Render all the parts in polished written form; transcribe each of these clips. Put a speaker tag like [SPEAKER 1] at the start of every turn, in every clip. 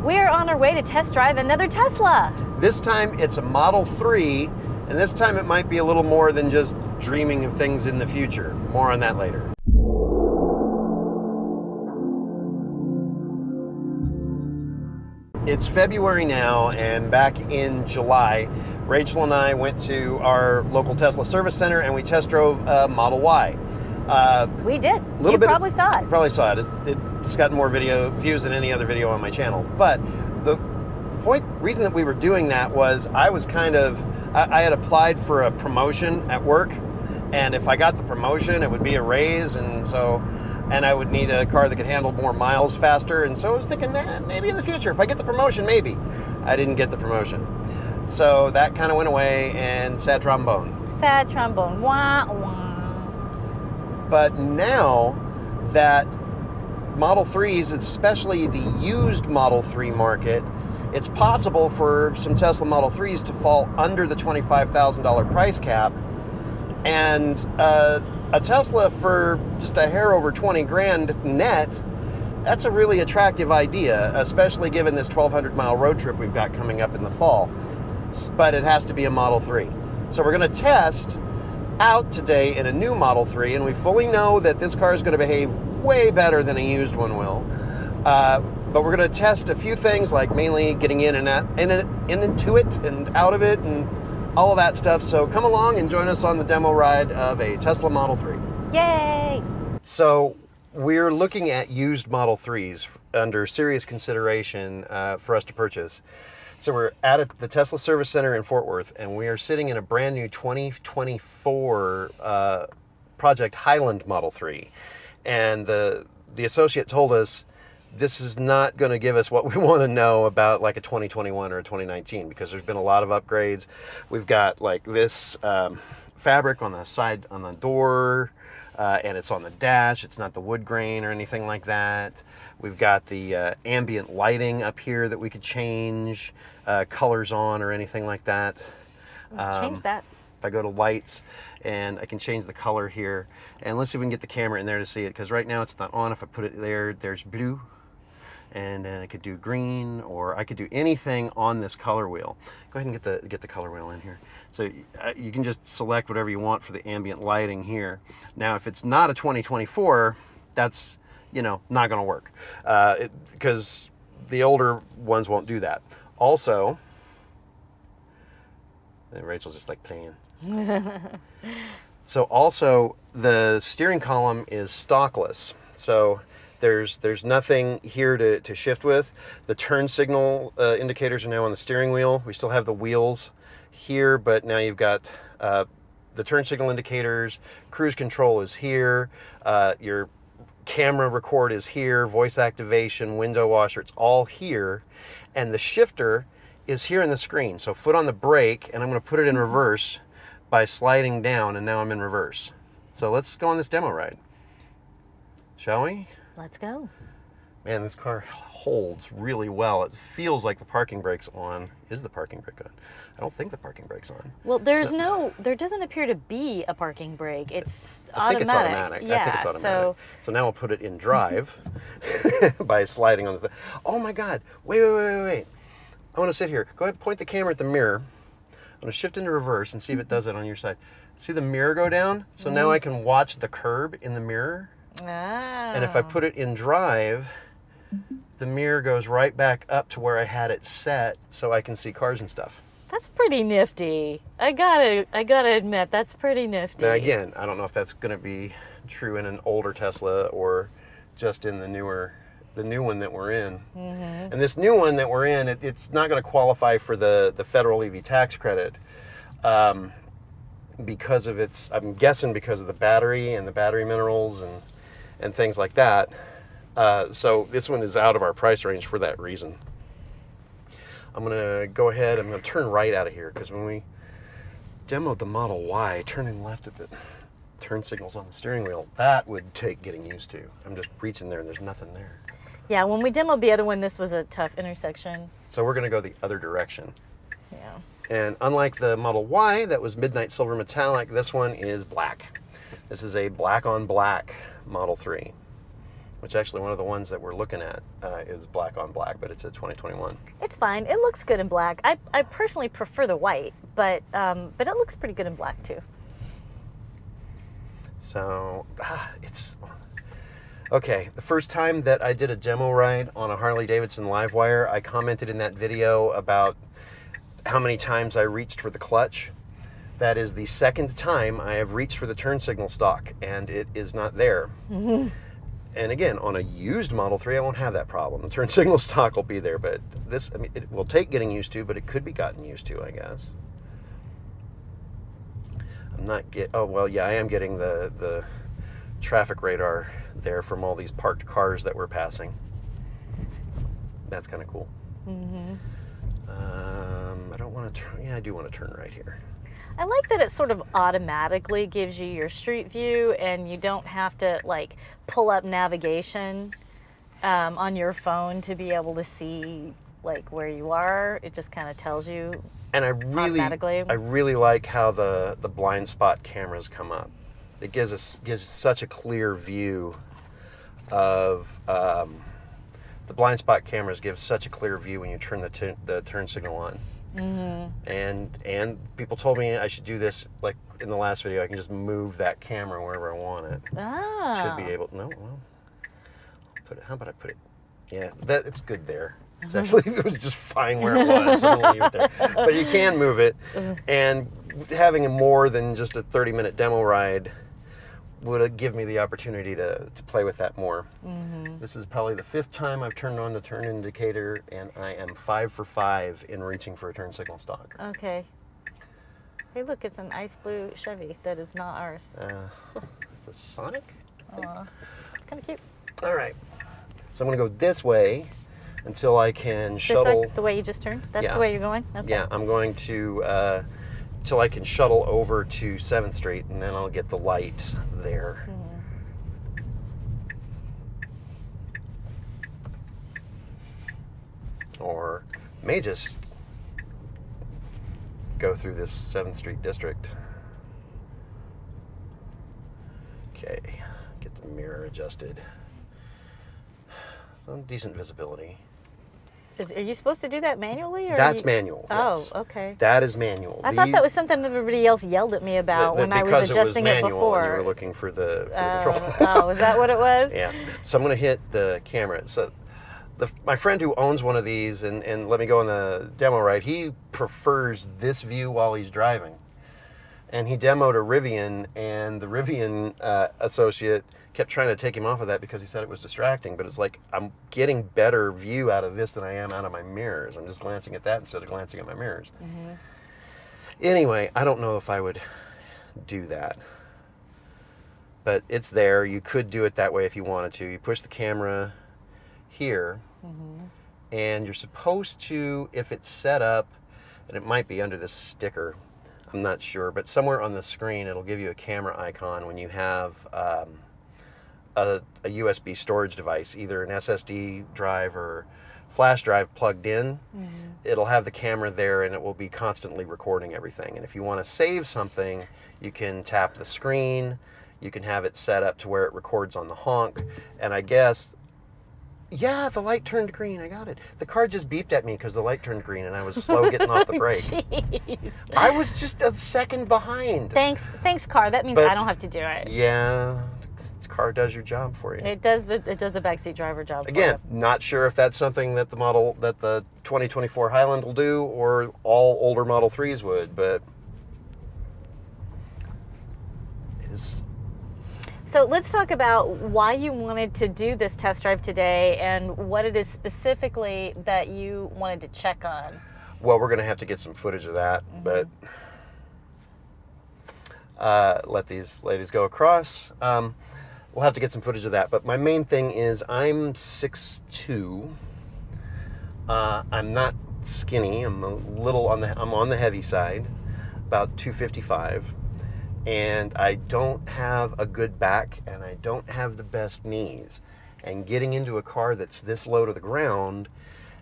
[SPEAKER 1] We're on our way to test drive another Tesla.
[SPEAKER 2] This time it's a Model 3, and this time it might be a little more than just dreaming of things in the future. More on that later. It's February now, and back in July, Rachel and I went to our local Tesla service center and we test drove a Model Y.
[SPEAKER 1] We did.
[SPEAKER 2] You
[SPEAKER 1] probably saw it.
[SPEAKER 2] Probably saw it. It's gotten more video views than any other video on my channel. But the reason that we were doing that was I had applied for a promotion at work, and if I got the promotion, it would be a raise, and I would need a car that could handle more miles faster. And so I was thinking, maybe in the future, if I get the promotion, maybe. I didn't get the promotion. So that kind of went away, and sad trombone.
[SPEAKER 1] Sad trombone. Wah, wah.
[SPEAKER 2] But now that Model 3s, especially the used Model 3 market, it's possible for some Tesla Model 3s to fall under the $25,000 price cap. And a Tesla for just a hair over 20 grand net, that's a really attractive idea, especially given this 1,200 mile road trip we've got coming up in the fall. But it has to be a Model 3. So we're going to test out today in a new Model 3, and we fully know that this car is going to behave way better than a used one will. But we're going to test a few things, like mainly getting in and into it and out of it and all of that stuff. So come along and join us on the demo ride of a Tesla Model 3.
[SPEAKER 1] Yay!
[SPEAKER 2] So we're looking at used Model 3s under serious consideration for us to purchase. So we're at the Tesla Service Center in Fort Worth, and we are sitting in a brand new 2024 Project Highland Model 3. And the associate told us this is not going to give us what we want to know about like a 2021 or a 2019, because there's been a lot of upgrades. We've got like this fabric on the side, on the door, and it's on the dash. It's not the wood grain or anything like that. We've got the ambient lighting up here that we could change colors on or anything like that.
[SPEAKER 1] Change that.
[SPEAKER 2] If I go to lights, and I can change the color here. And let's see if we can get the camera in there to see it, because right now it's not on. If I put it there, there's blue. And then I could do green, or I could do anything on this color wheel. Go ahead and get the color wheel in here. So you can just select whatever you want for the ambient lighting here. Now, if it's not a 2024, that's, not going to work, because the older ones won't do that. Also, Rachel's just like playing. So also, the steering column is stockless. So there's nothing here to shift with. The turn signal indicators are now on the steering wheel. We still have the wheels here, but now you've got the turn signal indicators. Cruise control is here. Your camera record is here. Voice activation, window washer, it's all here. And the shifter is here in the screen. So foot on the brake, and I'm going to put it in reverse by sliding down, and now I'm in reverse. So let's go on this demo ride. Shall we?
[SPEAKER 1] Let's go.
[SPEAKER 2] Man, this car holds really well. It feels like the parking brake's on. Is the parking brake on? I don't think the parking brake's on.
[SPEAKER 1] Well, there doesn't appear to be a parking brake. It's automatic.
[SPEAKER 2] I think it's automatic.
[SPEAKER 1] Yeah,
[SPEAKER 2] I think it's automatic. So now we'll put it in drive by sliding on the Oh my God, wait. I want to sit here. Go ahead and point the camera at the mirror. I'm going to shift into reverse and see if it does it on your side. See the mirror go down? So now I can watch the curb in the mirror.
[SPEAKER 1] Oh.
[SPEAKER 2] And if I put it in drive, the mirror goes right back up to where I had it set, so I can see cars and stuff.
[SPEAKER 1] That's pretty nifty. I gotta admit, that's pretty nifty.
[SPEAKER 2] Now again, I don't know if that's going to be true in an older Tesla or just in the new one that we're in. Mm-hmm. And this new one that we're in, it's not going to qualify for the federal EV tax credit because of I'm guessing because of the battery and the battery minerals and things like that. So this one is out of our price range for that reason. I'm going to go ahead, I'm going to turn right out of here, because when we demoed the Model Y, turning left at the turn signals on the steering wheel, that would take getting used to. I'm just reaching there and there's nothing there.
[SPEAKER 1] Yeah, when we demoed the other one, this was a tough intersection.
[SPEAKER 2] So we're going to go the other direction.
[SPEAKER 1] Yeah.
[SPEAKER 2] And unlike the Model Y that was midnight silver metallic, this one is black. This is a black on black Model 3. which actually one of the ones that we're looking at is black on black, but it's a 2021.
[SPEAKER 1] It's fine. It looks good in black. I personally prefer the white, but it looks pretty good in black too.
[SPEAKER 2] So, it's... Okay, the first time that I did a demo ride on a Harley-Davidson Livewire, I commented in that video about how many times I reached for the clutch. That is the second time I have reached for the turn signal stalk, and it is not there. Mm-hmm. And again, on a used Model 3, I won't have that problem. The turn signal stalk will be there, but this, I mean, it will take getting used to, but it could be gotten used to, I guess. I'm not oh, well, yeah, I am getting the traffic radar there from all these parked cars that we're passing. That's kind of cool. Mm-hmm. I don't want to turn. Yeah, I do want to turn right here.
[SPEAKER 1] I like that it sort of automatically gives you your street view, and you don't have to like pull up navigation on your phone to be able to see like where you are. It just kind of tells you. And I
[SPEAKER 2] really like how the blind spot cameras come up. It gives such a clear view of the blind spot cameras give such a clear view when you turn the turn signal on. Mm-hmm. And people told me I should do this like in the last video. I can just move that camera wherever I want it.
[SPEAKER 1] Oh.
[SPEAKER 2] Should be able. No, well, how about I put it? Yeah, it's good there. It's actually it was just fine where it was. I'm gonna leave it there. But you can move it, and having more than just a 30-minute demo ride would give me the opportunity to play with that more. Mm-hmm. This is probably the 5th time I've turned on the turn indicator, and I am 5 for 5 in reaching for a turn signal stalk.
[SPEAKER 1] Okay. Hey, look, it's an ice blue Chevy that is not ours.
[SPEAKER 2] It's a Sonic?
[SPEAKER 1] It's kind of cute.
[SPEAKER 2] All right. So I'm going to go this way until I can shuttle.
[SPEAKER 1] The way you just turned? That's the way you're going? Okay.
[SPEAKER 2] Yeah, I'm going to... till I can shuttle over to 7th Street, and then I'll get the light there. Or may just go through this 7th Street district. Okay, get the mirror adjusted. Some decent visibility.
[SPEAKER 1] Are you supposed to do that manually? Or
[SPEAKER 2] That's manual.
[SPEAKER 1] Oh,
[SPEAKER 2] yes.
[SPEAKER 1] Okay.
[SPEAKER 2] That is manual.
[SPEAKER 1] I thought that was something everybody else yelled at me about when I was adjusting it before.
[SPEAKER 2] Because it was manual and you were looking for the control.
[SPEAKER 1] Oh, is that what it was?
[SPEAKER 2] Yeah. So I'm going to hit the camera. So my friend who owns one of these and let me go on the demo ride, he prefers this view while he's driving. And he demoed a Rivian, and the Rivian associate kept trying to take him off of that because he said it was distracting. But it's like, I'm getting better view out of this than I am out of my mirrors. I'm just glancing at that instead of glancing at my mirrors. Mm-hmm. Anyway, I don't know if I would do that. But it's there. You could do it that way if you wanted to. You push the camera here, and you're supposed to, if it's set up, and it might be under this sticker, I'm not sure, but somewhere on the screen it'll give you a camera icon when you have a USB storage device, either an SSD drive or flash drive plugged in. It'll have the camera there and it will be constantly recording everything. And if you want to save something, you can tap the screen, you can have it set up to where it records on the honk, and I guess, yeah, the light turned green. I got it. The car just beeped at me because the light turned green and I was slow getting off the brake.
[SPEAKER 1] Jeez.
[SPEAKER 2] I was just a second behind.
[SPEAKER 1] Thanks, car. That means I don't have to do it.
[SPEAKER 2] Yeah, the car does your job for you.
[SPEAKER 1] It does the backseat driver job.
[SPEAKER 2] Again,
[SPEAKER 1] for you.
[SPEAKER 2] not sure if that's something that the 2024 Highland will do or all older Model 3s would, but it is.
[SPEAKER 1] So let's talk about why you wanted to do this test drive today and what it is specifically that you wanted to check on.
[SPEAKER 2] Well, we're going to have to get some footage of that, but let these ladies go across. We'll have to get some footage of that, but my main thing is I'm 6'2". I'm not skinny. I'm on the heavy side, about 255. And I don't have a good back, and I don't have the best knees. And getting into a car that's this low to the ground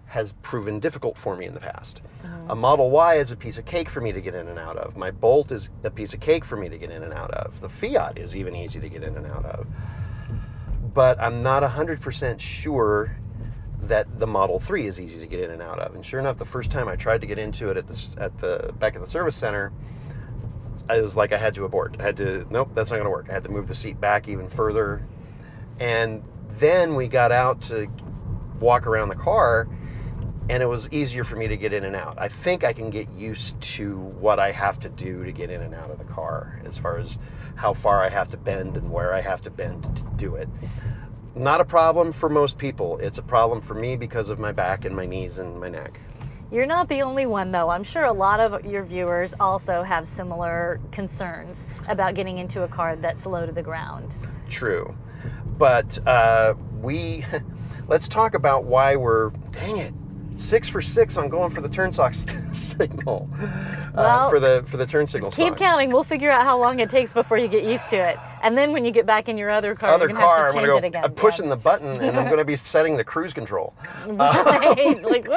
[SPEAKER 2] has proven difficult for me in the past. A Model Y is a piece of cake for me to get in and out of. My Bolt is a piece of cake for me to get in and out of. The Fiat is even easy to get in and out of. but I'm not 100% sure that the Model 3 is easy to get in and out of. And sure enough, the first time I tried to get into it at the back at the service center, I was like, I had to abort. Nope, that's not going to work. I had to move the seat back even further. And then we got out to walk around the car, and it was easier for me to get in and out. I think I can get used to what I have to do to get in and out of the car, as far as how far I have to bend and where I have to bend to do it. Not a problem for most people. It's a problem for me because of my back and my knees and my neck.
[SPEAKER 1] You're not the only one, though. I'm sure a lot of your viewers also have similar concerns about getting into a car that's low to the ground.
[SPEAKER 2] True. But let's talk about why we're, dang it, 6 for 6 on going for the turn signal.
[SPEAKER 1] Well,
[SPEAKER 2] for the turn signal
[SPEAKER 1] keep
[SPEAKER 2] sign.
[SPEAKER 1] counting. We'll figure out how long it takes before you get used to it. And then when you get back in your other car, you're going to have to change it again.
[SPEAKER 2] I'm pushing the button, and I'm going to be setting the cruise control.
[SPEAKER 1] Right. Like,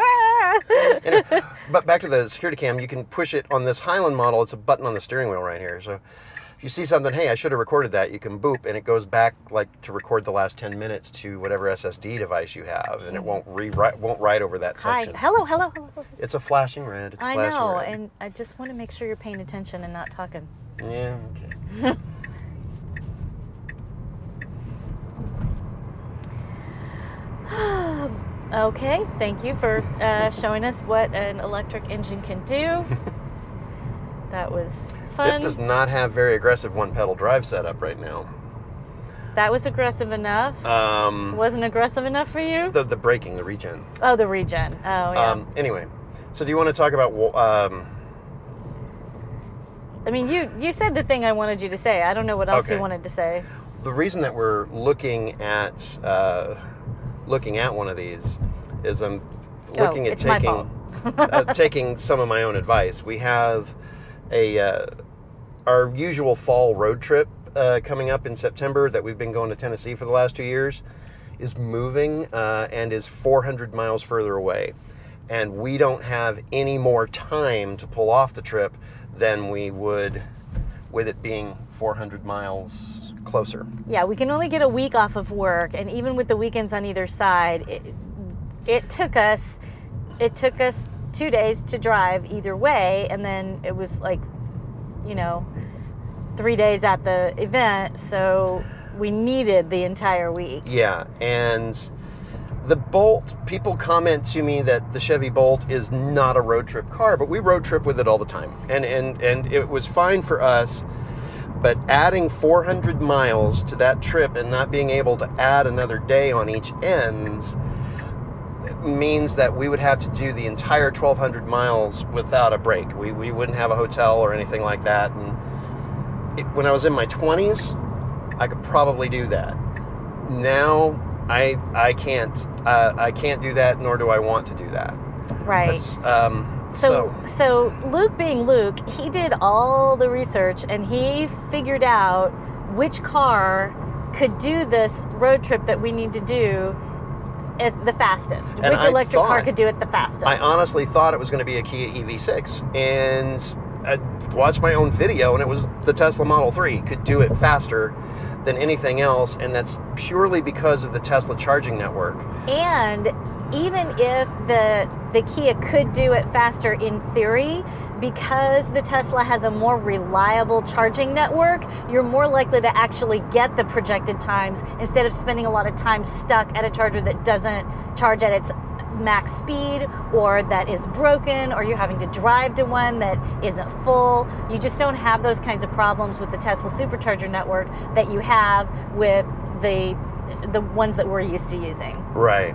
[SPEAKER 2] Anyway, but back to the security cam, you can push it on this Highland model. It's a button on the steering wheel right here. So if you see something, hey, I should have recorded that, you can boop, and it goes back like to record the last 10 minutes to whatever SSD device you have, and it won't write over that
[SPEAKER 1] hi.
[SPEAKER 2] section.
[SPEAKER 1] Hello.
[SPEAKER 2] It's a flashing red. It's
[SPEAKER 1] I
[SPEAKER 2] flashing
[SPEAKER 1] know,
[SPEAKER 2] red.
[SPEAKER 1] and I just want to make sure you're paying attention and not talking.
[SPEAKER 2] Yeah, okay.
[SPEAKER 1] Okay, thank you for showing us what an electric engine can do. That was fun.
[SPEAKER 2] This does not have very aggressive one-pedal drive setup right now.
[SPEAKER 1] That was aggressive enough. Wasn't aggressive enough for you?
[SPEAKER 2] The braking, the regen.
[SPEAKER 1] Oh, the regen. Oh, yeah.
[SPEAKER 2] Anyway, so do you want to talk about...
[SPEAKER 1] I mean, you said the thing I wanted you to say. I don't know what else you
[SPEAKER 2] Okay.
[SPEAKER 1] wanted to say.
[SPEAKER 2] The reason that we're looking at one of these is I'm looking at
[SPEAKER 1] it's my fault.
[SPEAKER 2] taking some of my own advice. We have our usual fall road trip coming up in September that we've been going to Tennessee for the last 2 years is moving and is 400 miles further away. And we don't have any more time to pull off the trip than we would with it being 400 miles closer.
[SPEAKER 1] Yeah, we can only get a week off of work, and even with the weekends on either side, it took us 2 days to drive either way, and then it was like, 3 days at the event, so we needed the entire week.
[SPEAKER 2] Yeah, and the Bolt, people comment to me that the Chevy Bolt is not a road trip car, but we road trip with it all the time, and it was fine for us. But adding 400 miles to that trip and not being able to add another day on each end means that we would have to do the entire 1,200 miles without a break. We wouldn't have a hotel or anything like that. And when I was in my 20s, I could probably do that. Now, I can't do that, nor do I want to do that.
[SPEAKER 1] Right. So Luke being Luke, he did all the research and he figured out which car could do this road trip that we need to do as the fastest.
[SPEAKER 2] And
[SPEAKER 1] which electric car could do it the fastest.
[SPEAKER 2] I honestly thought it was going to be a Kia EV6, and I watched my own video, and it was the Tesla Model 3 could do it faster than anything else, and that's purely because of the Tesla charging network.
[SPEAKER 1] And even if the Kia could do it faster in theory, because the Tesla has a more reliable charging network, you're more likely to actually get the projected times instead of spending a lot of time stuck at a charger that doesn't charge at its max speed, or that is broken, or you're having to drive to one that isn't full. You just don't have those kinds of problems with the Tesla supercharger network that you have with the ones that we're used to using.
[SPEAKER 2] Right.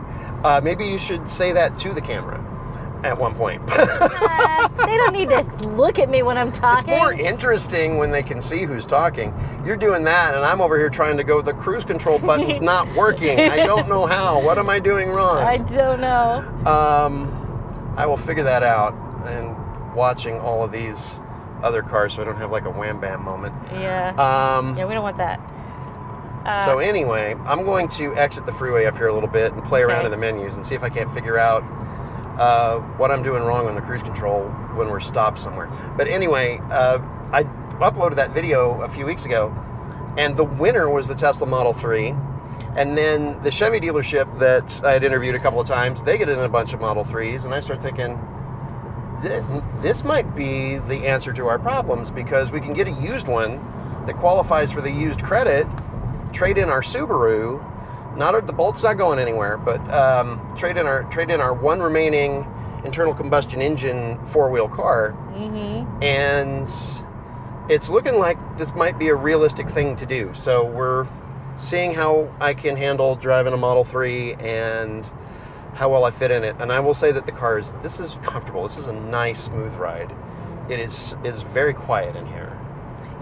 [SPEAKER 2] Maybe you should say that to the camera at one point.
[SPEAKER 1] They don't need to look at me when I'm talking.
[SPEAKER 2] It's more interesting when they can see who's talking. You're doing that, and I'm over here trying to go, the cruise control button's not working. I don't know how. What am I doing wrong?
[SPEAKER 1] I don't know.
[SPEAKER 2] I will figure that out, and watching all of these other cars so I don't have like a wham bam moment.
[SPEAKER 1] Yeah. Yeah, we don't want that.
[SPEAKER 2] So anyway, I'm going to exit the freeway up here a little bit and play around
[SPEAKER 1] Okay.
[SPEAKER 2] in the menus and see if I can't figure out what I'm doing wrong on the cruise control when we're stopped somewhere. But anyway, I uploaded that video a few weeks ago, and the winner was the Tesla Model 3. And then the Chevy dealership that I had interviewed a couple of times, they get in a bunch of Model 3s, and I start thinking, this might be the answer to our problems, because we can get a used one that qualifies for the used credit, trade in our Subaru, the Bolt's not going anywhere, but trade in our one remaining internal combustion engine 4-wheel car, and it's looking like this might be a realistic thing to do. So we're seeing how I can handle driving a Model 3 and how well I fit in it. And I will say that this is comfortable. This is a nice, smooth ride. It is very quiet in here.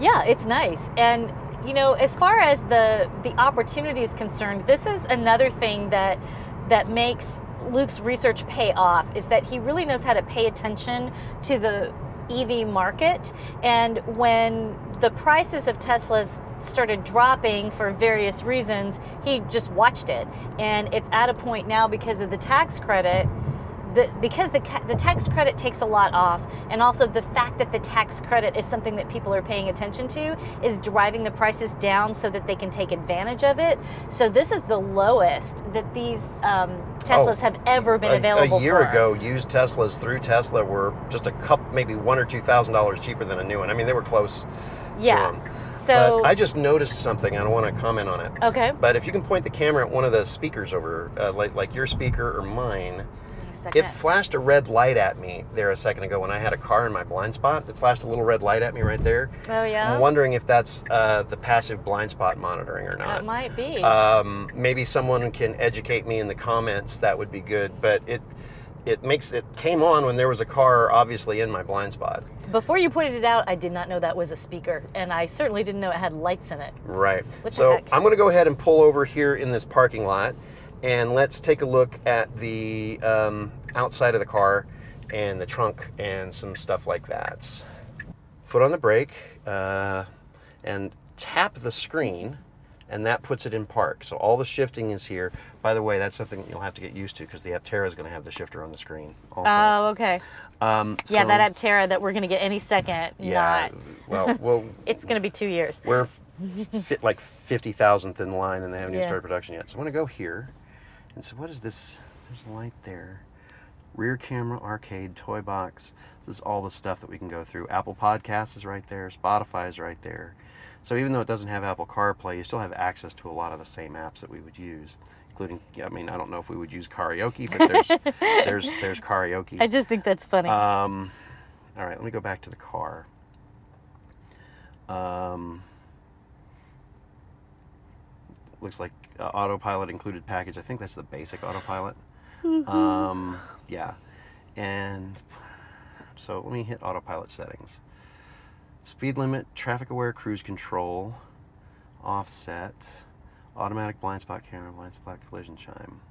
[SPEAKER 1] Yeah, it's nice. And as far as the opportunity is concerned, this is another thing that makes Luke's research pay off, is that he really knows how to pay attention to the EV market. And when the prices of Teslas started dropping for various reasons, he just watched it. And it's at a point now, because of the tax credit, because the tax credit takes a lot off, and also the fact that the tax credit is something that people are paying attention to, is driving the prices down so that they can take advantage of it. So this is the lowest that these Teslas have ever been available for.
[SPEAKER 2] A year ago, used Teslas through Tesla were just a couple, maybe $1,000 or $2,000 cheaper than a new one. I mean, they were close.
[SPEAKER 1] Yeah.
[SPEAKER 2] To them.
[SPEAKER 1] So
[SPEAKER 2] but I just noticed something. I don't want to comment on it.
[SPEAKER 1] Okay.
[SPEAKER 2] But if you can point the camera at one of the speakers over, like your speaker or mine, it flashed a red light at me there a second ago when I had a car in my blind spot. It flashed a little red light at me right there.
[SPEAKER 1] Oh, yeah?
[SPEAKER 2] I'm wondering if that's the passive blind spot monitoring or not.
[SPEAKER 1] That might be.
[SPEAKER 2] Maybe someone can educate me in the comments. That would be good. But it came on when there was a car obviously in my blind spot.
[SPEAKER 1] Before you pointed it out, I did not know that was a speaker, and I certainly didn't know it had lights in it.
[SPEAKER 2] Right.
[SPEAKER 1] What the
[SPEAKER 2] So
[SPEAKER 1] heck?
[SPEAKER 2] I'm going to go ahead and pull over here in this parking lot, and let's take a look at the outside of the car and the trunk and some stuff like that. Foot on the brake and tap the screen, and that puts it in park. So all the shifting is here. By the way, that's something you'll have to get used to, because the Aptera is going to have the shifter on the screen also.
[SPEAKER 1] Oh, okay.
[SPEAKER 2] So,
[SPEAKER 1] Yeah, that Aptera that we're going to get any second.
[SPEAKER 2] Yeah. Well,
[SPEAKER 1] it's going to be 2 years.
[SPEAKER 2] we're like 50,000th in line, and they haven't even started production yet. So I'm going to go here. And so what is this? There's a light there. Rear camera, arcade, toy box. This is all the stuff that we can go through. Apple Podcasts is right there. Spotify is right there. So even though it doesn't have Apple CarPlay, you still have access to a lot of the same apps that we would use, including, I mean, I don't know if we would use karaoke, but there's karaoke.
[SPEAKER 1] I just think that's funny.
[SPEAKER 2] All right, let me go back to the car. Looks like autopilot included package. I think that's the basic autopilot. Yeah. And so let me hit autopilot settings. Speed limit, traffic aware cruise control, offset, automatic blind spot camera, blind spot collision chime.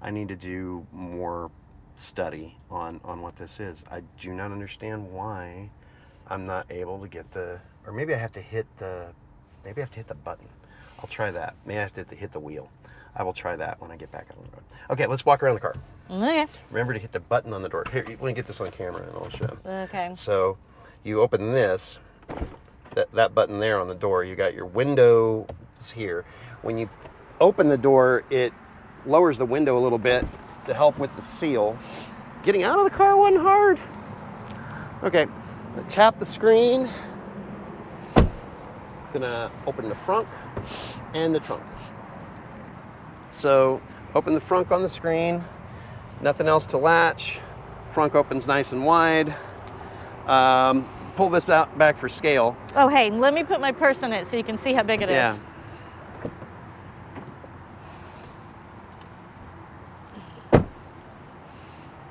[SPEAKER 2] I need to do more study on what this is. I do not understand why I'm not able to get or maybe I have to hit the button. I'll try that. Maybe I have to hit the wheel. I will try that when I get back on the road. Okay, let's walk around the car.
[SPEAKER 1] Okay.
[SPEAKER 2] Remember to hit the button on the door. Here, let me get this on camera and I'll show.
[SPEAKER 1] Okay.
[SPEAKER 2] So you open this, that button there on the door, you got your windows here. When you open the door, it lowers the window a little bit to help with the seal. Getting out of the car wasn't hard. Okay, tap the screen. Gonna open the frunk and the trunk. So open the frunk on the screen, nothing else to latch. Frunk opens nice and wide. Pull this out back for scale.
[SPEAKER 1] Oh, hey, let me put my purse in it so you can see how big it is.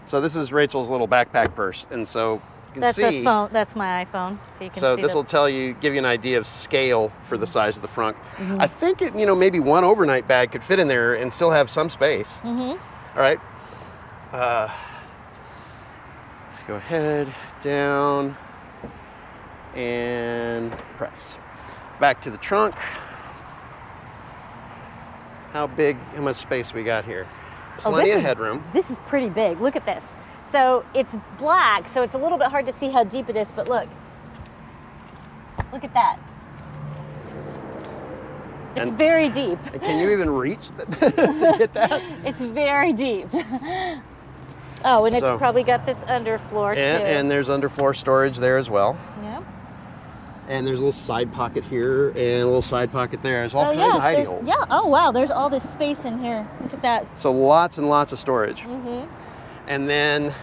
[SPEAKER 2] So this is Rachel's little backpack purse, and so you can
[SPEAKER 1] That's
[SPEAKER 2] see.
[SPEAKER 1] a phone. That's my iPhone, so you can
[SPEAKER 2] So
[SPEAKER 1] see.
[SPEAKER 2] this will give you an idea of scale for the size of the frunk. I think maybe one overnight bag could fit in there and still have some space. All right. Go ahead, down, and press. Back to the trunk. How much space we got here? Plenty of headroom.
[SPEAKER 1] This is pretty big. Look at this. So it's black, so it's a little bit hard to see how deep it is, but look. Look at that. It's very deep.
[SPEAKER 2] Can you even reach to get that?
[SPEAKER 1] It's very deep. Oh, and it's
[SPEAKER 2] So-
[SPEAKER 1] probably got this underfloor too.
[SPEAKER 2] And there's underfloor storage there as well.
[SPEAKER 1] Yeah.
[SPEAKER 2] And there's a little side pocket here and a little side pocket there. There's all
[SPEAKER 1] Oh,
[SPEAKER 2] kinds of hidey
[SPEAKER 1] there's-
[SPEAKER 2] holes.
[SPEAKER 1] Yeah. Oh, wow. There's all this space in here. Look at that.
[SPEAKER 2] So lots and lots of storage. And then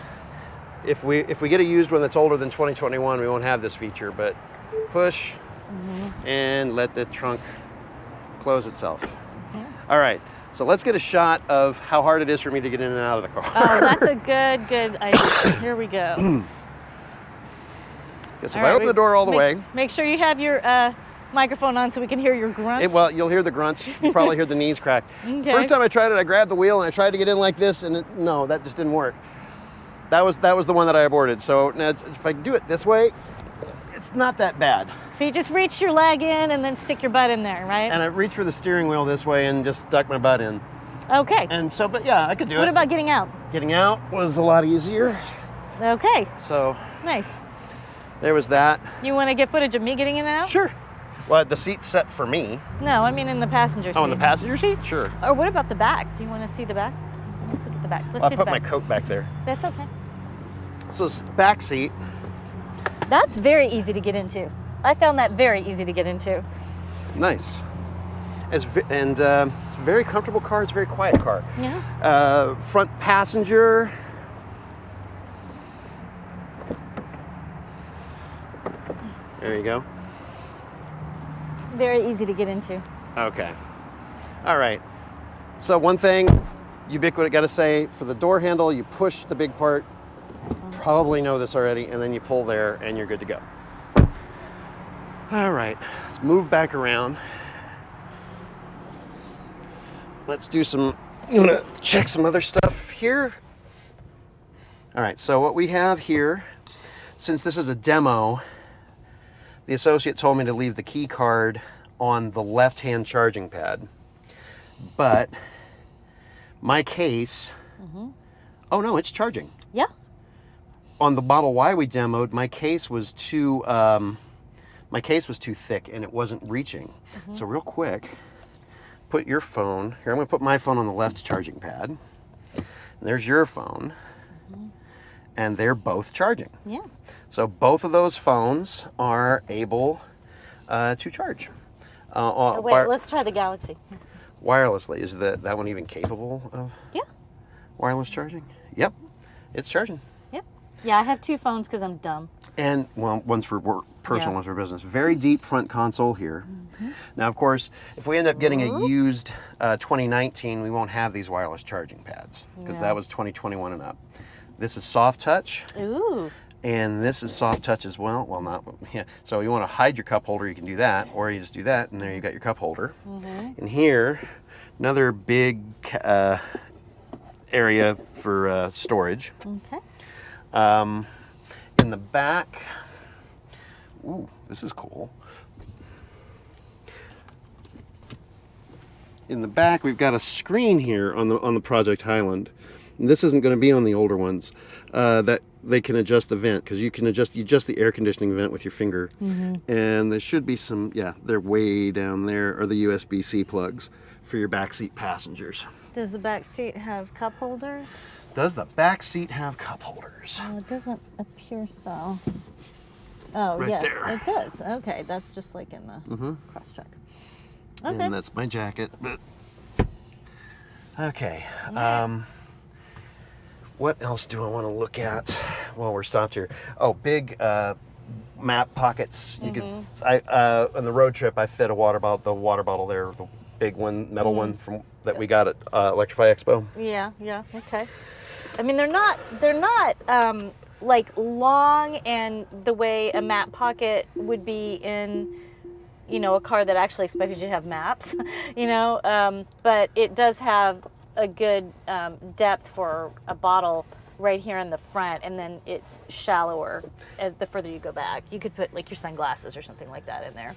[SPEAKER 2] if we get a used one that's older than 2021, we won't have this feature, but push and let the trunk close itself. All right, so let's get a shot of how hard it is for me to get in and out of the car.
[SPEAKER 1] Oh, that's a good idea. Here we go.
[SPEAKER 2] Because if I open the door all the way,
[SPEAKER 1] Make sure you have your microphone on so we can hear your grunts.
[SPEAKER 2] well, you'll hear the grunts. You'll probably hear the knees crack.
[SPEAKER 1] Okay.
[SPEAKER 2] First time I tried it, I grabbed the wheel and I tried to get in like this, and no, that just didn't work. That was the one that I aborted. So now if I do it this way, it's not that bad.
[SPEAKER 1] So you just reach your leg in and then stick your butt in there, right?
[SPEAKER 2] And I reached for the steering wheel this way and just stuck my butt in.
[SPEAKER 1] Okay.
[SPEAKER 2] And so, but yeah, I could do it.
[SPEAKER 1] What about getting out?
[SPEAKER 2] Getting out was a lot easier.
[SPEAKER 1] Okay.
[SPEAKER 2] So
[SPEAKER 1] Nice.
[SPEAKER 2] there was that.
[SPEAKER 1] You want to get footage of me getting in and out?
[SPEAKER 2] Sure. Well, the seat's set for me.
[SPEAKER 1] No, I mean in the passenger seat.
[SPEAKER 2] Oh, in the passenger seat? Sure.
[SPEAKER 1] Or what about the back? Do you want to see the back? Let's look at the back. Let's
[SPEAKER 2] I'll
[SPEAKER 1] do the
[SPEAKER 2] put my
[SPEAKER 1] back.
[SPEAKER 2] coat back there.
[SPEAKER 1] That's okay.
[SPEAKER 2] So it's back seat.
[SPEAKER 1] That's very easy to get into. I found that very easy to get into.
[SPEAKER 2] Nice. It's a very comfortable car. It's a very quiet car.
[SPEAKER 1] Yeah.
[SPEAKER 2] Front passenger. There you go.
[SPEAKER 1] Very easy to get into.
[SPEAKER 2] Okay. All right. So one thing, ubiquitous, got to say, for the door handle, you push the big part. Probably know this already, and then you pull there, and you're good to go. All right. Let's move back around. Let's do some. You want to check some other stuff here? All right. So what we have here, since this is a demo, the associate told me to leave the key card on the left-hand charging pad. But my case, oh no, it's charging.
[SPEAKER 1] Yeah.
[SPEAKER 2] On the Model Y we demoed, my case was too thick and it wasn't reaching. So real quick, put your phone here. I'm going to put my phone on the left charging pad. And there's your phone, and they're both charging.
[SPEAKER 1] Yeah.
[SPEAKER 2] So both of those phones are able to charge.
[SPEAKER 1] Oh, wait, let's try the Galaxy.
[SPEAKER 2] Wirelessly. Is that one even capable of
[SPEAKER 1] Yeah.
[SPEAKER 2] wireless charging? Yep, it's charging.
[SPEAKER 1] Yep. Yeah, I have two phones because I'm dumb.
[SPEAKER 2] And, well, one's for work, personal,
[SPEAKER 1] Yeah.
[SPEAKER 2] one's for business. Very deep front console here. Now, of course, if we end up getting a used 2019, we won't have these wireless charging pads because that was 2021 and up. This is soft touch.
[SPEAKER 1] Ooh.
[SPEAKER 2] And this is soft touch as well. Well, not, yeah. So you want to hide your cup holder, you can do that, or you just do that, and there you got your cup holder. And here, another big area for storage.
[SPEAKER 1] Okay.
[SPEAKER 2] In the back, ooh, this is cool. In the back, we've got a screen here on the Project Highland. And this isn't going to be on the older ones. That they can adjust the vent because you adjust the air conditioning vent with your finger. And there should be some, yeah, they're way down there, are the USB-C plugs for your backseat passengers.
[SPEAKER 1] Does the back seat have cup holders?
[SPEAKER 2] Does the back seat have cup holders?
[SPEAKER 1] Oh, it doesn't appear so. Oh,
[SPEAKER 2] Right
[SPEAKER 1] yes,
[SPEAKER 2] there.
[SPEAKER 1] it does. Okay, that's just like in the cross-track. Okay.
[SPEAKER 2] And that's my jacket. But okay. What else do I want to look at while we're stopped here? Oh, big map pockets. You could. On the road trip, I fit the water bottle there, the big one, metal one from that we got at Electrify Expo.
[SPEAKER 1] Yeah, okay. I mean, they're not like long and the way a map pocket would be in, a car that actually expected you to have maps, but it does have a good depth for a bottle right here in the front, and then it's shallower as the further you go back. You could put like your sunglasses or something like that in there.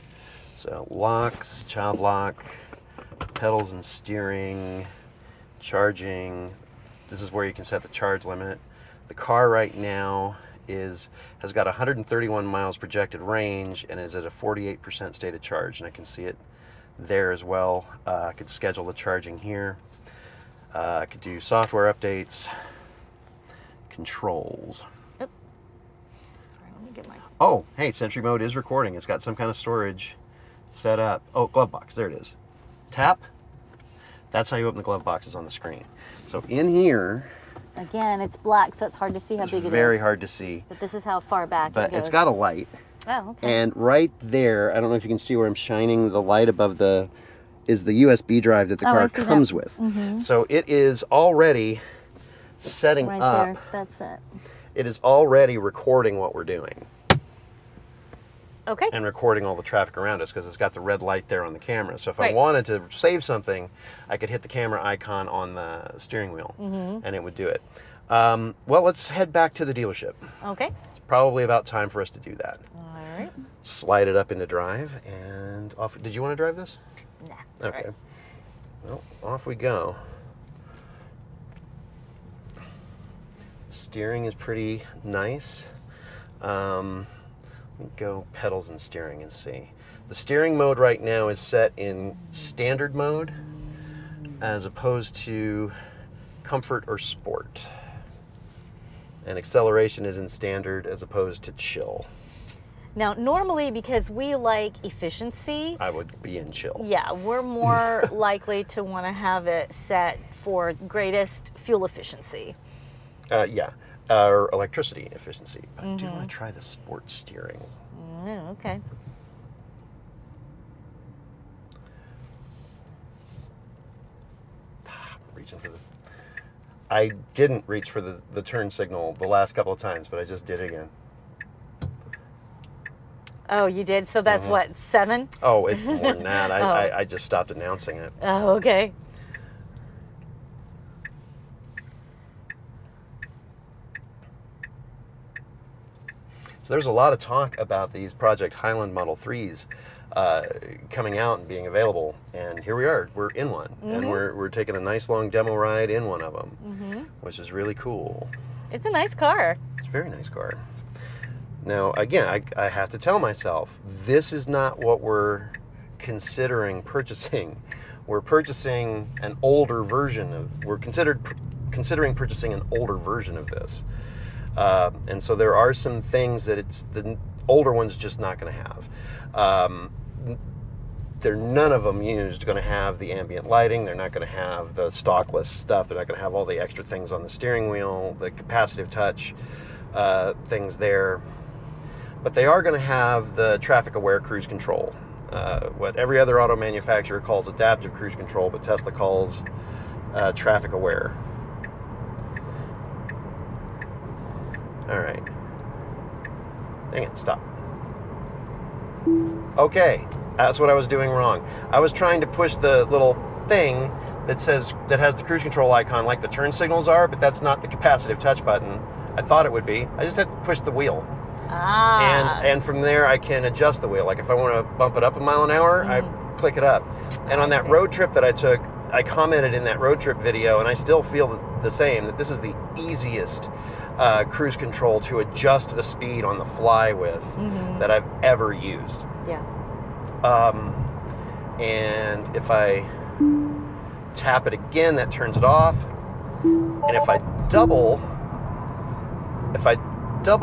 [SPEAKER 2] So locks, child lock, pedals and steering, charging. This is where you can set the charge limit. The car right now has got 131 miles projected range and is at a 48% state of charge, and I can see it there as well. I could schedule the charging here. I could do software updates, controls.
[SPEAKER 1] Sorry, let me get my...
[SPEAKER 2] Oh, hey, Sentry Mode is recording. It's got some kind of storage set up. Oh, glove box, there it is. Tap. That's how you open the glove boxes on the screen. So in here...
[SPEAKER 1] Again, it's black, so it's hard to see how big it is.
[SPEAKER 2] It's very hard to see.
[SPEAKER 1] But this is how far back
[SPEAKER 2] But
[SPEAKER 1] it goes.
[SPEAKER 2] it's got a light.
[SPEAKER 1] Oh, okay.
[SPEAKER 2] And right there, I don't know if you can see where I'm shining the light above is the USB drive that the car comes with.
[SPEAKER 1] Mm-hmm.
[SPEAKER 2] So it is already setting
[SPEAKER 1] right
[SPEAKER 2] up.
[SPEAKER 1] there, that's it.
[SPEAKER 2] It is already recording what we're doing.
[SPEAKER 1] Okay.
[SPEAKER 2] And recording all the traffic around us because it's got the red light there on the camera. So if I
[SPEAKER 1] Right.
[SPEAKER 2] wanted to save something, I could hit the camera icon on the steering wheel and it would do it. Well, let's head back to the dealership.
[SPEAKER 1] Okay.
[SPEAKER 2] It's probably about time for us to do that.
[SPEAKER 1] All right.
[SPEAKER 2] Slide it up into drive and off. Did you want to drive this?
[SPEAKER 1] Nah. it's
[SPEAKER 2] Okay.
[SPEAKER 1] all right.
[SPEAKER 2] Well, off we go. Steering is pretty nice. Let me go pedals and steering and see. The steering mode right now is set in standard mode as opposed to comfort or sport. And acceleration is in standard as opposed to chill.
[SPEAKER 1] Now, normally, because we like efficiency,
[SPEAKER 2] I would be in chill.
[SPEAKER 1] yeah, we're more likely to want to have it set for greatest fuel efficiency.
[SPEAKER 2] Yeah, or electricity efficiency. But I do want to try the sport steering.
[SPEAKER 1] Oh, okay.
[SPEAKER 2] Reaching for the... I didn't reach for the turn signal the last couple of times, but I just did it again.
[SPEAKER 1] Oh, you did? So that's what, 7?
[SPEAKER 2] Oh, it's more than that.
[SPEAKER 1] Oh.
[SPEAKER 2] I just stopped announcing it.
[SPEAKER 1] Oh, okay.
[SPEAKER 2] So there's a lot of talk about these Project Highland Model 3s coming out and being available. And here we are. We're in one. And we're taking a nice long demo ride in one of them, which is really cool.
[SPEAKER 1] It's a nice car.
[SPEAKER 2] It's a very nice car. Now, again, I have to tell myself, this is not what we're considering purchasing. We're purchasing an older version of, we're considering purchasing an older version of this. And so there are some things that the older one's just not going to have. None of them used going to have the ambient lighting. They're not going to have the stockless stuff. They're not going to have all the extra things on the steering wheel, the capacitive touch things there. But they are going to have the traffic-aware cruise control. What every other auto manufacturer calls adaptive cruise control, but Tesla calls traffic-aware. All right. Dang it, stop. Okay, that's what I was doing wrong. I was trying to push the little thing that has the cruise control icon like the turn signals are, but that's not the capacitive touch button. I thought it would be. I just had to push the wheel.
[SPEAKER 1] Ah.
[SPEAKER 2] And from there I can adjust the wheel. Like if I want to bump it up a mile an hour, I click it up. And on that road trip that I took, I commented in that road trip video, and I still feel the same, that this is the easiest cruise control to adjust the speed on the fly with that I've ever used.
[SPEAKER 1] Yeah.
[SPEAKER 2] And if I tap it again, that turns it off. And if I double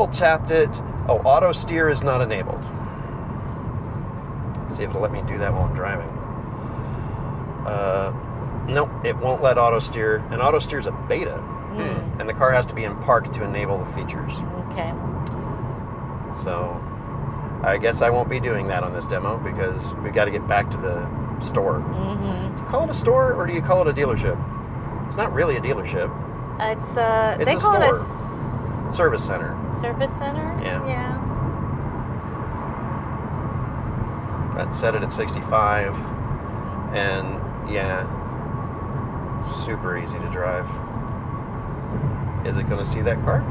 [SPEAKER 2] tapped it, oh, auto steer is not enabled. Let's see if it'll let me do that while I'm driving. Nope, it won't let auto steer, and auto steer is a beta, and the car has to be in park to enable the features.
[SPEAKER 1] Okay.
[SPEAKER 2] So I guess I won't be doing that on this demo because we got to get back to the store. Do you call it a store or do you call it a dealership? It's not really a dealership.
[SPEAKER 1] It's
[SPEAKER 2] It's
[SPEAKER 1] they
[SPEAKER 2] a
[SPEAKER 1] call
[SPEAKER 2] store.
[SPEAKER 1] it a
[SPEAKER 2] Service center.
[SPEAKER 1] service center.
[SPEAKER 2] Yeah.
[SPEAKER 1] Yeah.
[SPEAKER 2] That set it at 65, and yeah, super easy to drive. Is it going to see that car?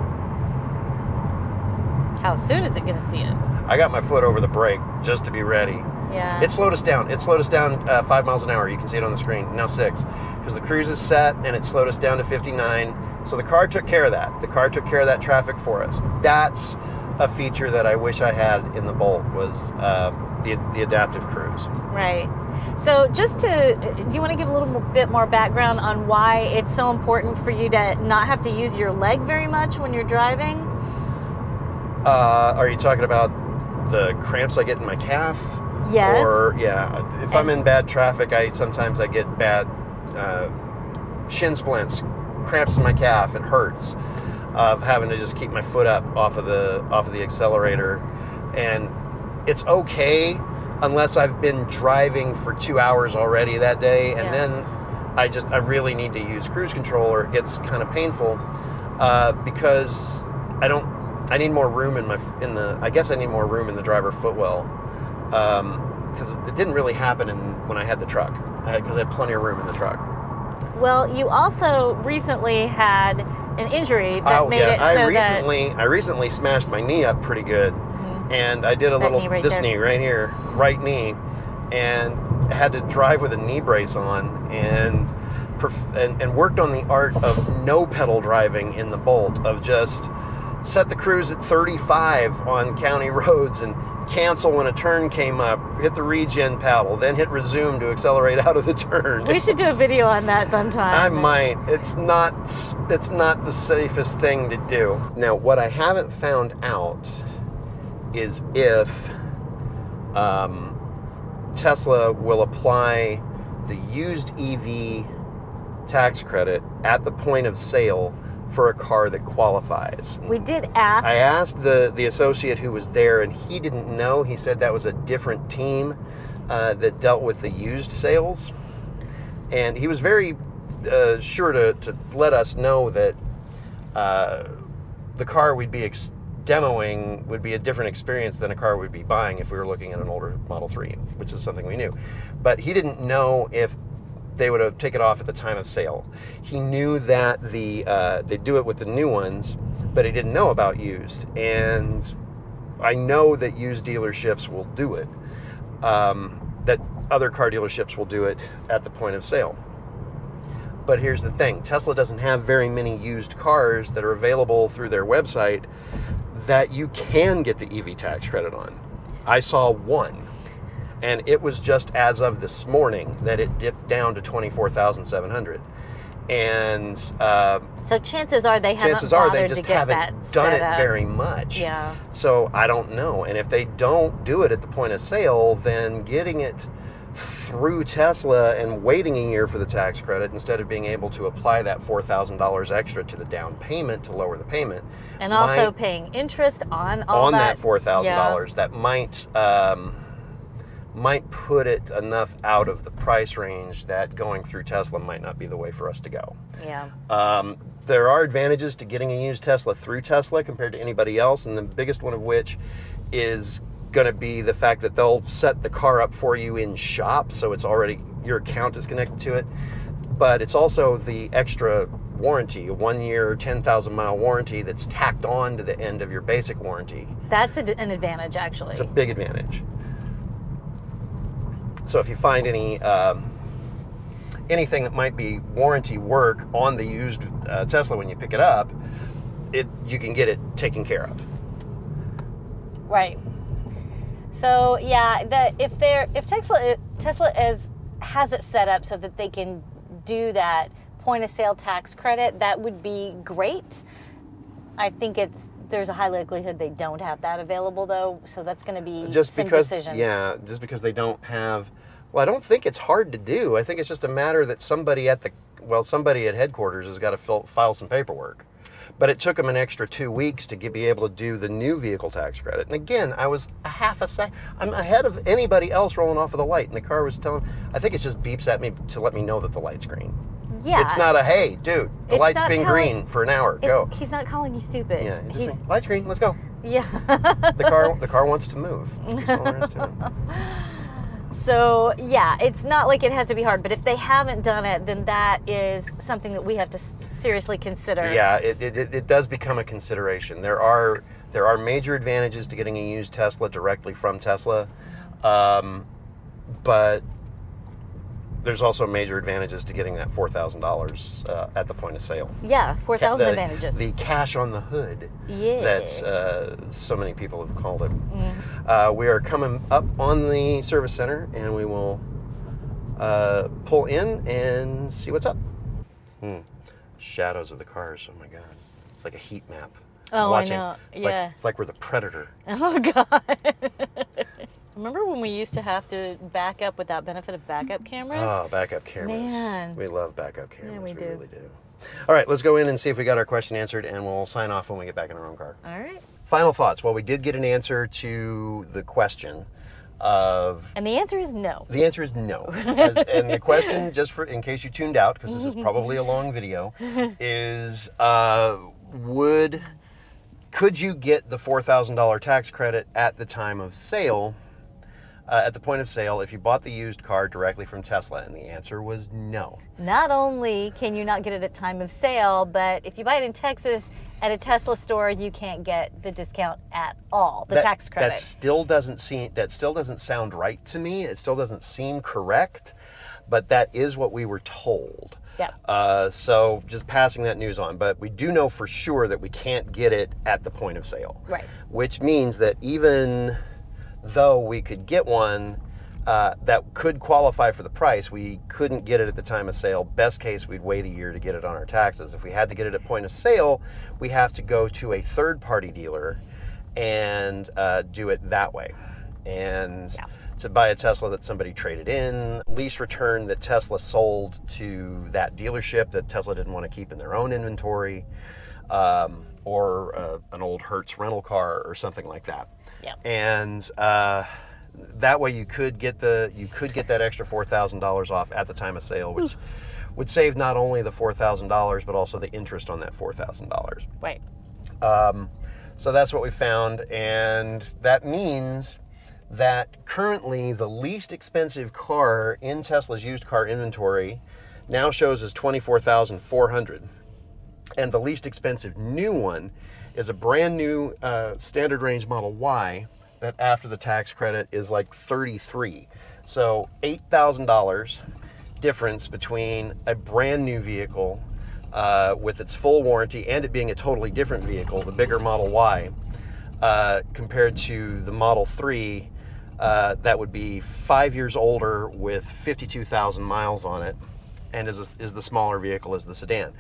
[SPEAKER 1] How soon is it going to see it?
[SPEAKER 2] I got my foot over the brake just to be ready.
[SPEAKER 1] Yeah.
[SPEAKER 2] It slowed us down. It slowed us down 5 miles an hour. You can see it on the screen. Now 6. Because the cruise is set and it slowed us down to 59. So the car took care of that. The car took care of that traffic for us. That's a feature that I wish I had in the Bolt, was the adaptive cruise.
[SPEAKER 1] Right. So do you want to give a little bit more background on why it's so important for you to not have to use your leg very much when you're driving?
[SPEAKER 2] Are you talking about the cramps I get in my calf?
[SPEAKER 1] Yes.
[SPEAKER 2] Or, yeah, if I'm in bad traffic, sometimes I get bad shin splints, cramps in my calf. It hurts of having to just keep my foot up off of the accelerator. And it's okay unless I've been driving for 2 hours already that day, and then I really need to use cruise control, or it gets kind of painful because I need more room I guess I need more room in the driver footwell, because it didn't really happen when I had the truck, because I had plenty of room in the truck.
[SPEAKER 1] Well, you also recently had an injury that made it so
[SPEAKER 2] I recently smashed my knee up pretty good. And I did knee right here, right knee, and had to drive with a knee brace on, and worked on the art of no pedal driving in the Bolt, of just set the cruise at 35 on county roads and cancel when a turn came up, hit the regen paddle, then hit resume to accelerate out of the turn.
[SPEAKER 1] We should do a video on that sometime.
[SPEAKER 2] I might. It's not the safest thing to do. Now, what I haven't found out is if Tesla will apply the used EV tax credit at the point of sale for a car that qualifies.
[SPEAKER 1] We did ask.
[SPEAKER 2] I asked the associate who was there, and he didn't know. He said that was a different team that dealt with the used sales. And he was very sure to let us know that the car we'd be demoing would be a different experience than a car we'd be buying if we were looking at an older Model 3, which is something we knew. But he didn't know if they would have taken it off at the time of sale. He knew that they do it with the new ones, but he didn't know about used. And I know that used dealerships will do it, that other car dealerships will do it at the point of sale. But here's the thing, Tesla doesn't have very many used cars that are available through their website that you can get the EV tax credit on. I saw one, and it was just as of this morning that it dipped down to $24,700. And
[SPEAKER 1] so chances are they haven't bothered to get that
[SPEAKER 2] done
[SPEAKER 1] set
[SPEAKER 2] it
[SPEAKER 1] up
[SPEAKER 2] very much.
[SPEAKER 1] Yeah.
[SPEAKER 2] So I don't know. And if they don't do it at the point of sale, then getting it through Tesla and waiting a year for the tax credit instead of being able to apply that $4,000 extra to the down payment to lower the payment,
[SPEAKER 1] and also paying interest on all
[SPEAKER 2] that $4,000, that might put it enough out of the price range that going through Tesla might not be the way for us to go.
[SPEAKER 1] Yeah.
[SPEAKER 2] There are advantages to getting a used Tesla through Tesla compared to anybody else, and the biggest one of which is going to be the fact that they'll set the car up for you in shop, so it's already, your account is connected to it. But it's also the extra warranty, a 1 year, 10,000 mile warranty that's tacked on to the end of your basic warranty.
[SPEAKER 1] That's an advantage, actually.
[SPEAKER 2] It's a big advantage. So if you find anything that might be warranty work on the used Tesla when you pick it up, you can get it taken care of.
[SPEAKER 1] Right. So yeah, if Tesla has it set up so that they can do that point of sale tax credit, that would be great. I think there's a high likelihood they don't have that available though, so that's going to be decisions.
[SPEAKER 2] Yeah, just because they don't have. Well, I don't think it's hard to do. I think it's just a matter that somebody at headquarters has got to file some paperwork. But it took them an extra 2 weeks to be able to do the new vehicle tax credit. And again, I was I'm ahead of anybody else rolling off of the light. And the car was I think it just beeps at me to let me know that the light's green.
[SPEAKER 1] Yeah.
[SPEAKER 2] It's not hey, dude, the light's been green for an hour, go.
[SPEAKER 1] He's not calling you stupid.
[SPEAKER 2] Yeah, he's just saying, light's green, let's go.
[SPEAKER 1] Yeah.
[SPEAKER 2] The car wants to move. That's all there is to it.
[SPEAKER 1] So, yeah, it's not like it has to be hard, but if they haven't done it, then that is something that we have to seriously consider.
[SPEAKER 2] Yeah, it does become a consideration. There are major advantages to getting a used Tesla directly from Tesla, but there's also major advantages to getting that $4,000 at the point of sale.
[SPEAKER 1] Yeah, 4,000 advantages.
[SPEAKER 2] The cash on the hood.
[SPEAKER 1] Yeah.
[SPEAKER 2] That so many people have called it. We are coming up on the service center, and we will pull in and see what's up. Shadows of the cars. Oh my God, it's like a heat map.
[SPEAKER 1] Oh,
[SPEAKER 2] watching.
[SPEAKER 1] I know.
[SPEAKER 2] It's it's like we're the Predator.
[SPEAKER 1] Oh God. Remember when we used to have to back up without benefit of backup cameras?
[SPEAKER 2] Oh, backup cameras.
[SPEAKER 1] Man.
[SPEAKER 2] We love backup cameras.
[SPEAKER 1] Yeah, we do.
[SPEAKER 2] Really do. All right, let's go in and see if we got our question answered, and we'll sign off when we get back in our own car.
[SPEAKER 1] All right.
[SPEAKER 2] Final thoughts. Well, we did get an answer to the question of...
[SPEAKER 1] And the answer is no.
[SPEAKER 2] The answer is no. And the question, just for in case you tuned out, because this is probably a long video, is could you get the $4,000 tax credit at the time of sale, at the point of sale, if you bought the used car directly from Tesla? And the answer was no.
[SPEAKER 1] Not only can you not get it at time of sale, but if you buy it in Texas at a Tesla store, you can't get the discount at all, the tax credit.
[SPEAKER 2] That still doesn't sound right to me. It still doesn't seem correct, but that is what we were told.
[SPEAKER 1] Yeah.
[SPEAKER 2] So just passing that news on. But we do know for sure that we can't get it at the point of sale.
[SPEAKER 1] Right.
[SPEAKER 2] Which means that even though we could get one that could qualify for the price, we couldn't get it at the time of sale. Best case, we'd wait a year to get it on our taxes. If we had to get it at point of sale, we have to go to a third-party dealer and do it that way. And to buy a Tesla that somebody traded in, lease return that Tesla sold to that dealership that Tesla didn't want to keep in their own inventory, or an old Hertz rental car or something like that.
[SPEAKER 1] Yeah.
[SPEAKER 2] And that way you could get that extra $4,000 off at the time of sale, which would save not only the $4,000 but also the interest on that $4,000.
[SPEAKER 1] Right.
[SPEAKER 2] So that's what we found, and that means that currently the least expensive car in Tesla's used car inventory now shows as $24,400, and the least expensive new one is a brand new standard range Model Y that after the tax credit is like $33,000. So $8,000 difference between a brand new vehicle with its full warranty and it being a totally different vehicle, the bigger Model Y, compared to the Model 3 that would be 5 years older with 52,000 miles on it, and is the smaller vehicle, is the sedan.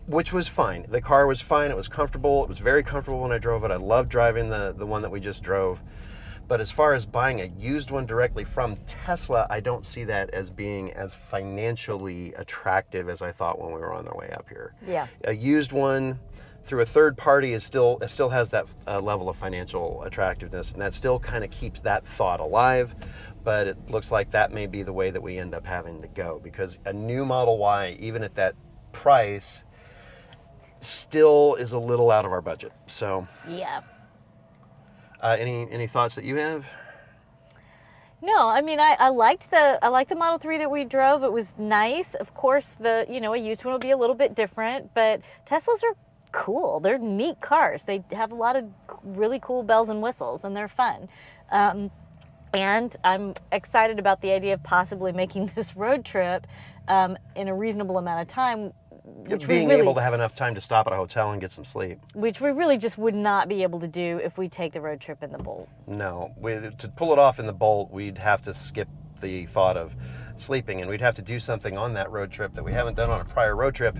[SPEAKER 2] Which was fine. The car was fine. It was comfortable. It was very comfortable when I drove it. I loved driving the one that we just drove. But as far as buying a used one directly from Tesla, I don't see that as being as financially attractive as I thought when we were on our way up here.
[SPEAKER 1] Yeah.
[SPEAKER 2] A used one through a third party it still has that level of financial attractiveness, and that still kind of keeps that thought alive. But it looks like that may be the way that we end up having to go, because a new Model Y, even at that price, still is a little out of our budget. So
[SPEAKER 1] yeah.
[SPEAKER 2] Any thoughts that you have?
[SPEAKER 1] No, I mean I liked the Model 3 that we drove. It was nice. Of course, a used one will be a little bit different, but Teslas are cool. They're neat cars. They have a lot of really cool bells and whistles, and they're fun. And I'm excited about the idea of possibly making this road trip in a reasonable amount of time.
[SPEAKER 2] Being able to have enough time to stop at a hotel and get some sleep.
[SPEAKER 1] Which we really just would not be able to do if we take the road trip in the Bolt.
[SPEAKER 2] No. To pull it off in the Bolt, we'd have to skip the thought of sleeping, and we'd have to do something on that road trip that we haven't done on a prior road trip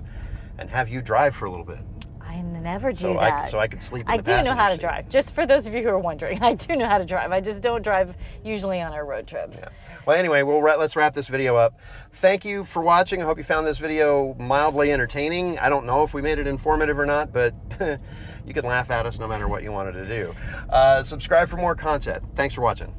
[SPEAKER 2] and have you drive for a little bit.
[SPEAKER 1] I never do that.
[SPEAKER 2] So I could sleep in the
[SPEAKER 1] I do know how to
[SPEAKER 2] seat.
[SPEAKER 1] drive. Just for those of you who are wondering, I do know how to drive. I just don't drive usually on our road trips.
[SPEAKER 2] Yeah. Well, anyway, let's wrap this video up. Thank you for watching. I hope you found this video mildly entertaining. I don't know if we made it informative or not, but you can laugh at us no matter what you wanted to do. Subscribe for more content. Thanks for watching.